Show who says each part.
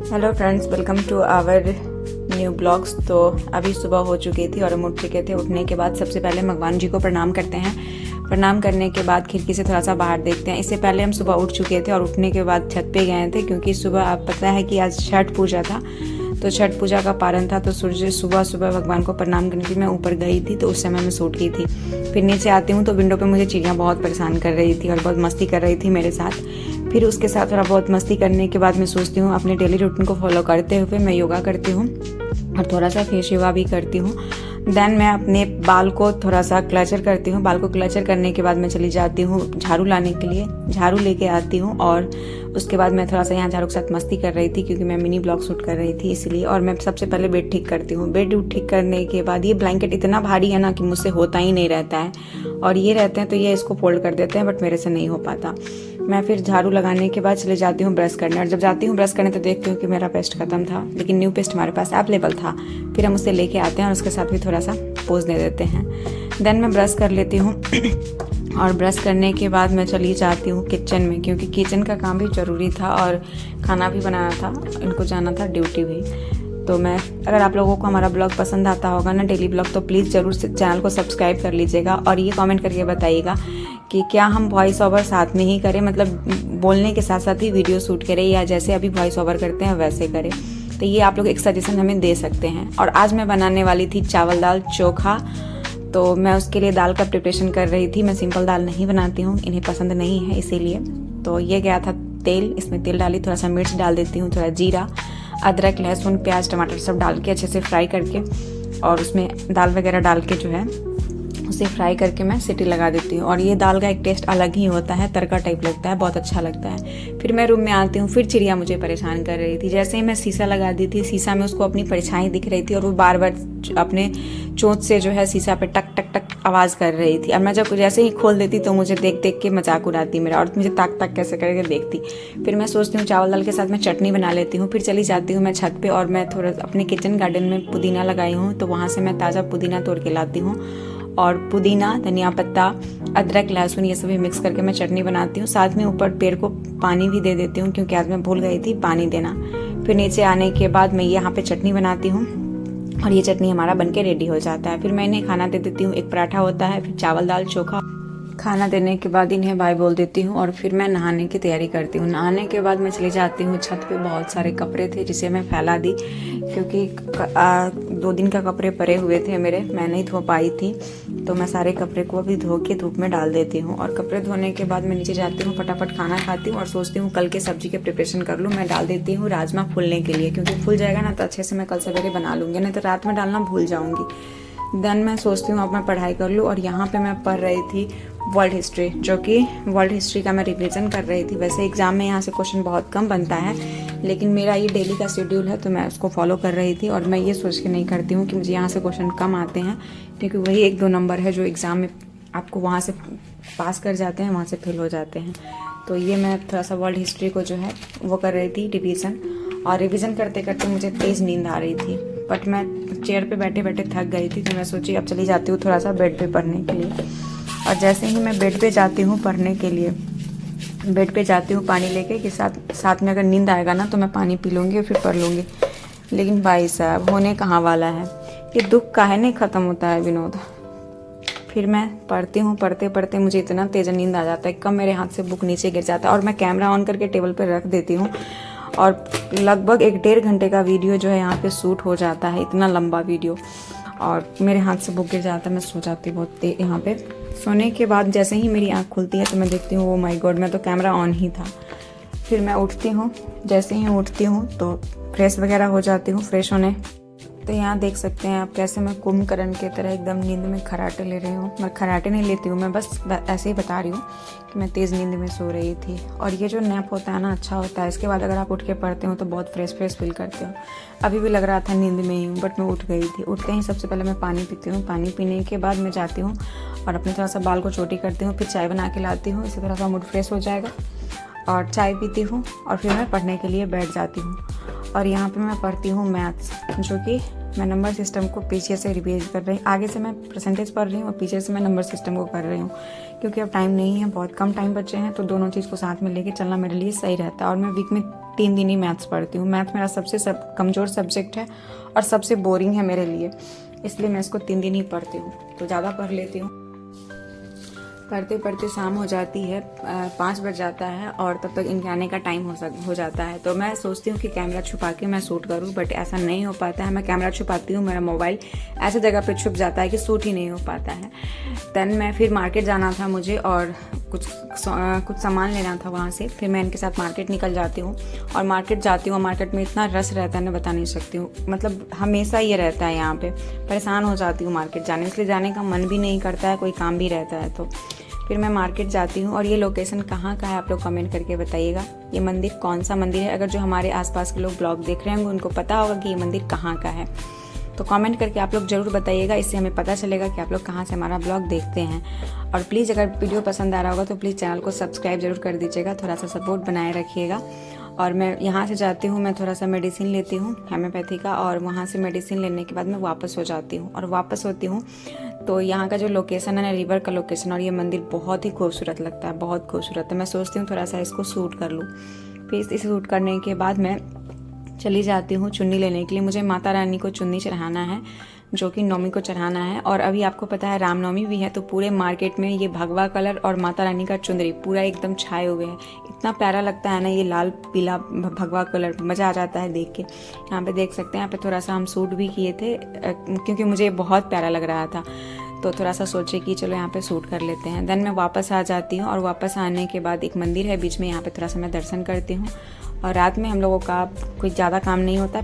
Speaker 1: Hello friends, welcome to our new blogs. तो अभी सुबह हो चुकी थी और हम उठ चुके थे। उठने के बाद सबसे पहले भगवान जी को प्रणाम करते हैं। प्रणाम करने के बाद खिड़की से थोड़ा सा बाहर देखते हैं। इससे पहले हम सुबह उठ चुके थे और उठने के बाद छत पे गए थे, क्योंकि सुबह आप पता है कि आज छठ पूजा था, तो छठ पूजा का पारण था। तो सूर्य सुबह सुबह भगवान को प्रणाम करने के लिए मैं ऊपर गई थी, तो उस समय मैं सूट की थी। फिर नीचे आती हूँ तो विंडो पे मुझे चिड़ियाँ बहुत परेशान कर रही थी और बहुत मस्ती कर रही थी मेरे साथ। फिर उसके साथ थोड़ा बहुत मस्ती करने के बाद मैं सोचती हूँ अपने डेली रूटीन को फॉलो करते हुए मैं योगा करती हूँ और थोड़ा सा फेस योगा भी करती हूँ। देन मैं अपने बाल को थोड़ा सा क्लचर करती हूँ। बाल को क्लचर करने के बाद मैं चली जाती हूँ झाड़ू लाने के लिए। झाड़ू लेके आती हूँ और उसके बाद मैं थोड़ा सा यहाँ झाड़ू के साथ मस्ती कर रही थी, क्योंकि मैं मिनी ब्लॉग शूट कर रही थी इसलिए। और मैं सबसे पहले बेड ठीक करती हूँ। बेड ठीक करने के बाद ये ब्लैंकेट इतना भारी है ना कि मुझसे होता ही नहीं रहता है, और ये रहते हैं तो ये इसको फोल्ड कर देते हैं, बट मेरे से नहीं हो पाता। मैं फिर झाड़ू लगाने के बाद चले जाती हूँ ब्रश करने, और जब जाती हूँ ब्रश करने तो देखती हूँ कि मेरा पेस्ट खत्म था, लेकिन न्यू पेस्ट हमारे पास अवेलेबल था। फिर हम उसे लेके आते हैं और उसके साथ भी थोड़ा सा पोज दे देते हैं। देन मैं ब्रश कर लेती हूँ और ब्रश करने के बाद मैं चली जाती हूँ किचन में, क्योंकि किचन का काम भी ज़रूरी था और खाना भी बनाना था, इनको जाना था ड्यूटी भी। तो मैं, अगर आप लोगों को हमारा ब्लॉग पसंद आता होगा ना, डेली ब्लॉग, तो प्लीज़ ज़रूर से चैनल को सब्सक्राइब कर लीजिएगा और ये कमेंट करके बताइएगा कि क्या हम वॉइस ओवर साथ में ही करें, मतलब बोलने के साथ साथ ही वीडियो शूट करें, या जैसे अभी वॉइस ओवर करते हैं वैसे करें। तो ये आप लोग एक सजेशन हमें दे सकते हैं। और आज मैं बनाने वाली थी चावल दाल चोखा, तो मैं उसके लिए दाल का प्रिपरेशन कर रही थी। मैं सिंपल दाल नहीं बनाती हूँ, इन्हें पसंद नहीं है इसीलिए। तो ये गया था तेल, इसमें तेल डाली, थोड़ा सा मिर्च डाल देती हूँ, थोड़ा जीरा, अदरक, लहसुन, प्याज, टमाटर सब डाल के अच्छे से फ्राई करके, और उसमें दाल वगैरह डाल के जो है उसे फ्राई करके मैं सीटी लगा देती हूँ। और ये दाल का एक टेस्ट अलग ही होता है, तड़का टाइप लगता है, बहुत अच्छा लगता है। फिर मैं रूम में आती हूँ, फिर चिड़िया मुझे परेशान कर रही थी। जैसे ही मैं शीशा लगा दी थी, शीशा में उसको अपनी परछाई दिख रही थी और वो बार बार अपने चोंच से जो है शीशा पे टक टक टक आवाज़ कर रही थी। और मैं जब जैसे ही खोल देती तो मुझे देख देख के मजाक उड़ाती मेरा, और मुझे ताक ताक कैसे करके देखती। फिर मैं सोचती हूँ चावल दाल के साथ मैं चटनी बना लेती हूँ। फिर चली जाती हूँ मैं छत पे, और मैं थोड़ा अपने किचन गार्डन में पुदीना लगाई हूँ, तो वहाँ से मैं ताज़ा पुदीना तोड़ के लाती हूँ, और पुदीना, धनिया पत्ता, अदरक, लहसुन ये सभी मिक्स करके मैं चटनी बनाती हूँ। साथ में ऊपर पेड़ को पानी भी दे देती हूँ, क्योंकि आज मैं भूल गई थी पानी देना। फिर नीचे आने के बाद मैं यहाँ पे चटनी बनाती हूँ और ये चटनी हमारा बनके रेडी हो जाता है। फिर मैं इन्हें खाना दे देती हूँ। एक पराठा होता है, फिर चावल दाल चोखा। खाना देने के बाद इन्हें बाय बोल देती हूँ और फिर मैं नहाने की तैयारी करती हूँ। नहाने के बाद मैं चली जाती हूँ छत पे। बहुत सारे कपड़े थे जिसे मैं फैला दी, क्योंकि 2 दिन का कपड़े पड़े हुए थे मेरे, मैं नहीं धो पाई थी। तो मैं सारे कपड़े को अभी धो के धूप में डाल देती हूँ। और कपड़े धोने के बाद मैं नीचे जाती हूँ, फटाफट खाना खाती हूँ और सोचती हूँ कल के सब्जी के प्रिपरेशन कर लूँ। मैं डाल देती हूँ राजमा फूलने के लिए, क्योंकि फूल जाएगा ना तो अच्छे से मैं कल सवेरे बना लूँगी, नहीं तो रात में डालना भूल जाऊँगी। देन मैं सोचती हूँ अब मैं पढ़ाई कर लूँ, और यहाँ पे मैं पढ़ रही थी वर्ल्ड हिस्ट्री, जो कि वर्ल्ड हिस्ट्री का मैं रिवीजन कर रही थी। वैसे एग्जाम में यहाँ से क्वेश्चन बहुत कम बनता है, लेकिन मेरा ये डेली का शेड्यूल है तो मैं उसको फॉलो कर रही थी। और मैं ये सोच के नहीं करती हूँ कि मुझे यहाँ से क्वेश्चन कम आते हैं, क्योंकि वही 1-2 नंबर है जो एग्ज़ाम में आपको वहाँ से पास कर जाते हैं, वहाँ से फेल हो जाते हैं। तो ये मैं थोड़ा सा वर्ल्ड हिस्ट्री को जो है वो कर रही थी रिवीजन, और रिवीजन करते करते मुझे तेज़ नींद आ रही थी, बट मैं चेयर पे बैठे बैठे थक गई थी। तो मैं सोची अब चली जाती हूँ थोड़ा सा बेड पे पढ़ने के लिए। और जैसे ही मैं बेड पे जाती हूँ पढ़ने के लिए, बेड पे जाती हूँ पानी लेके कि साथ में अगर नींद आएगा ना तो मैं पानी पी लूँगी और फिर पढ़ लूँगी। लेकिन भाई साहब होने कहाँ वाला है, ये दुख काहे नहीं ख़त्म होता है विनोद। फिर मैं पढ़ती हूँ, पढ़ते पढ़ते मुझे इतना तेज़ नींद आ जाता है, कब मेरे हाथ से बुक नीचे गिर जाता है। और मैं कैमरा ऑन करके टेबल पर रख देती हूँ, और लगभग 1-1.5 घंटे का वीडियो जो है यहाँ पे शूट हो जाता है, इतना लंबा वीडियो, और मेरे हाथ से बुक गिर जाता है। मैं सो जाती बहुत तेज यहाँ पे। सोने के बाद जैसे ही मेरी आँख खुलती है तो मैं देखती हूँ ओ माय गॉड, मैं तो कैमरा ऑन ही था। फिर मैं उठती हूँ, जैसे ही उठती हूँ तो फ्रेश वगैरह हो जाती हूँ। फ्रेश होने तो यहाँ देख सकते हैं आप कैसे मैं कुंभकर्ण की तरह एकदम नींद में खराटे ले रही हूँ। मैं खराटे नहीं लेती हूँ, मैं बस ऐसे ही बता रही हूँ कि मैं तेज़ नींद में सो रही थी। और ये जो नैप होता है ना अच्छा होता है, इसके बाद अगर आप उठ के पढ़ते हो तो बहुत फ्रेश फील करते हो। अभी भी लग रहा था नींद में ही हूँ, बट मैं उठ गई थी। उठते ही सबसे पहले मैं पानी पीती हूँ। पानी पीने के बाद मैं जाती हूँ और अपने थोड़ा सा बाल को चोटी करती हूँ, फिर चाय बना के लाती हूँ, इससे थोड़ा सा मूड फ्रेश हो जाएगा। और चाय पीती हूँ और फिर मैं पढ़ने के लिए बैठ जाती हूँ। और यहाँ पे मैं पढ़ती हूँ मैथ्स, जो कि मैं नंबर सिस्टम को पीछे से रिवाइज कर रही हूँ। आगे से मैं परसेंटेज पढ़ रही हूँ और पीछे से मैं नंबर सिस्टम को कर रही हूँ, क्योंकि अब टाइम नहीं है, बहुत कम टाइम बचे हैं, तो दोनों चीज़ को साथ में लेके चलना मेरे लिए सही रहता है। और मैं वीक में 3 दिन ही मैथ्स पढ़ती हूँ। मैथ मेरा सबसे कमज़ोर सब्जेक्ट है और सबसे बोरिंग है मेरे लिए, इसलिए मैं इसको 3 दिन ही पढ़ती हूँ। तो ज़्यादा पढ़ लेती हूँ। पढ़ते पढ़ते शाम हो जाती है, 5 बज जाता है और तब तक इनके आने का टाइम हो जाता है। तो मैं सोचती हूँ कि कैमरा छुपा के मैं शूट करूँ, बट ऐसा नहीं हो पाता है। मैं कैमरा छुपाती हूँ, मेरा मोबाइल ऐसी जगह पे छुप जाता है कि शूट ही नहीं हो पाता है। देन मैं फिर मार्केट जाना था मुझे और कुछ सामान लेना था वहाँ से। फिर मैं इनके साथ मार्केट निकल जाती हूँ और मार्केट जाती हूँ। मार्केट में इतना रश रहता है ना, बता नहीं सकती हूँ। मतलब हमेशा ये रहता है यहाँ पे, परेशान हो जाती हूँ मार्केट जाने, इसलिए जाने का मन भी नहीं करता है, कोई काम भी रहता है। तो फिर मैं मार्केट जाती हूँ। और ये लोकेशन कहाँ का है आप लोग कमेंट करके बताइएगा। ये मंदिर कौन सा मंदिर है? अगर जो हमारे आसपास के लोग ब्लॉग देख रहे होंगे उनको पता होगा कि ये मंदिर कहाँ का है, तो कमेंट करके आप लोग ज़रूर बताइएगा। इससे हमें पता चलेगा कि आप लोग कहाँ से हमारा ब्लॉग देखते हैं। और प्लीज़ अगर वीडियो पसंद आ रहा होगा तो प्लीज़ चैनल को सब्सक्राइब जरूर कर दीजिएगा, थोड़ा सा सपोर्ट बनाए रखिएगा। और मैं यहाँ से जाती हूँ, मैं थोड़ा सा मेडिसिन लेती हूँ हेम्योपैथी का, और वहाँ से मेडिसिन लेने के बाद मैं वापस हो जाती हूँ और वापस होती हूँ। तो यहाँ का जो लोकेशन है ना, रिवर का लोकेशन, और ये मंदिर बहुत ही खूबसूरत लगता है, बहुत खूबसूरत है। मैं सोचती हूँ थोड़ा सा इसको शूट कर लूँ। फिर इसे शूट करने के बाद मैं चली जाती हूँ चुन्नी लेने के लिए। मुझे माता रानी को चुन्नी चढ़ाना है, जो कि नवमी को चढ़ाना है। और अभी आपको पता है रामनवमी भी है, तो पूरे मार्केट में ये भगवा कलर और माता रानी का चुंदरी पूरा एकदम छाए हुए हैं। इतना प्यारा लगता है ना ये लाल पीला भगवा कलर, मज़ा आ जाता है देख के। यहाँ पे देख सकते हैं, यहाँ पे थोड़ा सा हम शूट भी किए थे क्योंकि मुझे बहुत प्यारा लग रहा था। तो थोड़ा सा सोचे कि चलो यहाँ पे शूट कर लेते हैं। देन मैं वापस आ जाती हूँ और वापस आने के बाद एक मंदिर है बीच में, यहाँ पे थोड़ा सा मैं दर्शन करती हूँ। और रात में हम लोगों का कोई ज़्यादा काम नहीं होता।